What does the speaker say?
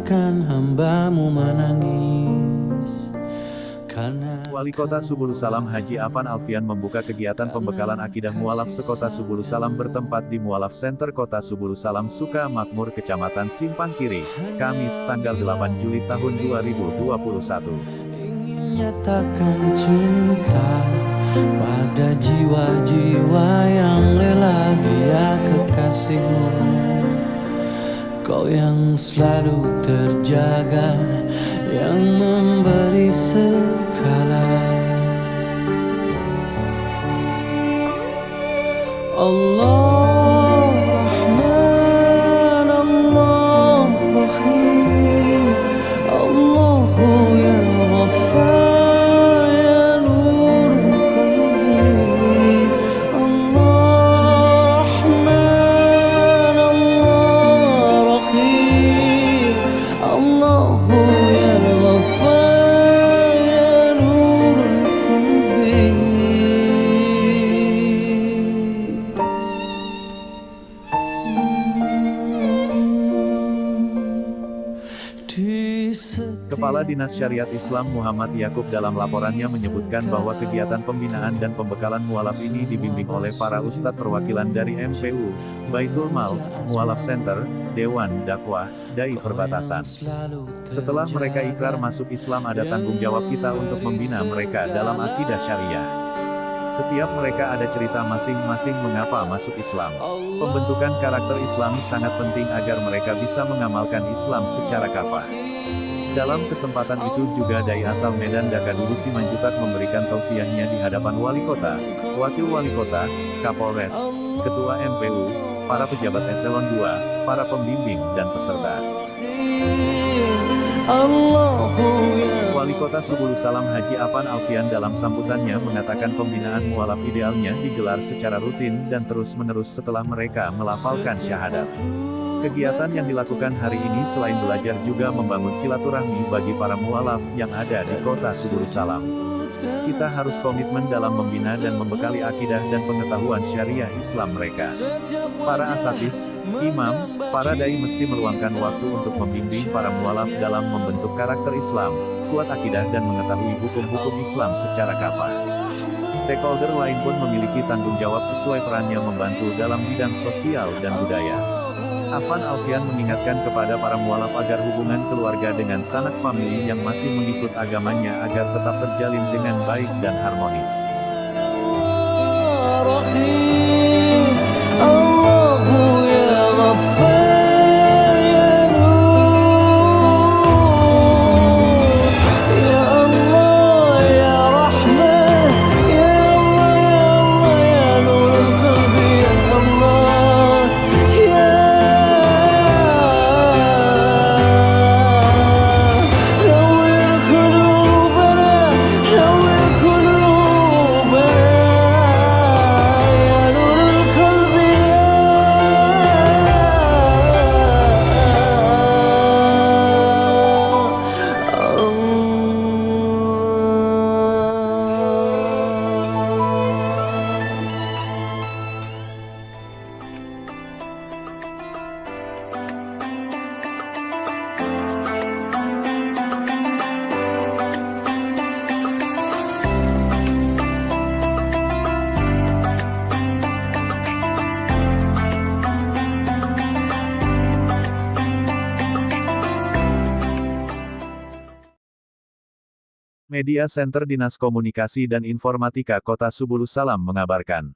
biarkan hamba-Mu menangis. Wali Kota Subulu Salam Haji Afan Alfian membuka kegiatan pembekalan akidah mualaf sekota Subulu Salam bertempat di Mualaf Center Kota Subulu Salam Suka Makmur Kecamatan Simpang Kiri, Kamis, tanggal 8 Juli tahun 2021. Ingin nyatakan cinta pada jiwa-jiwa yang rela dia kekasih-Mu. Kau yang selalu terjaga, yang memberi segala. Allah Rahman, Allah Rahim, Allahu ya Ghaffar, ya Nurul Qalbi. Allah Rahman, Allah Rahim, Allahu ya Ghaffar, ya Nurul Qalbi. Kepala Dinas Syariat Islam Muhammad Yakub dalam laporannya menyebutkan bahwa kegiatan pembinaan dan pembekalan mualaf ini dibimbing oleh para ustadz perwakilan dari MPU, Baitul Mal, Mualaf Center, Dewan Dakwah, Dai Perbatasan. Setelah mereka ikrar masuk Islam, ada tanggung jawab kita untuk membina mereka dalam akidah syariah. Setiap mereka ada cerita masing-masing mengapa masuk Islam. Pembentukan karakter Islami sangat penting agar mereka bisa mengamalkan Islam secara kafah. Dalam kesempatan itu juga Dai asal Medan Dakadulu Simanjutak memberikan tausiahnya di hadapan Wali Kota, Wakil Wali Kota, Kapolres, Ketua MPU, para pejabat eselon 2, para pembimbing dan peserta. Wali Kota Subulu Salam Haji Afan Alfian dalam sambutannya mengatakan pembinaan mualaf idealnya digelar secara rutin dan terus-menerus setelah mereka melafalkan syahadat. Kegiatan yang dilakukan hari ini selain belajar juga membangun silaturahmi bagi para mualaf yang ada di Kota Subulu Salam. Kita harus komitmen dalam membina dan membekali akidah dan pengetahuan syariah Islam mereka. Para asatidz, imam, para dai mesti meluangkan waktu untuk membimbing para mualaf dalam membentuk karakter Islam, kuat akidah dan mengetahui hukum-hukum Islam secara kafah. Stakeholder lain pun memiliki tanggung jawab sesuai perannya membantu dalam bidang sosial dan budaya. Afan Alfian mengingatkan kepada para mualaf agar hubungan keluarga dengan sanak famili yang masih mengikut agamanya agar tetap terjalin dengan baik dan harmonis. Media Center Dinas Komunikasi dan Informatika Kota Subulu Salam mengabarkan.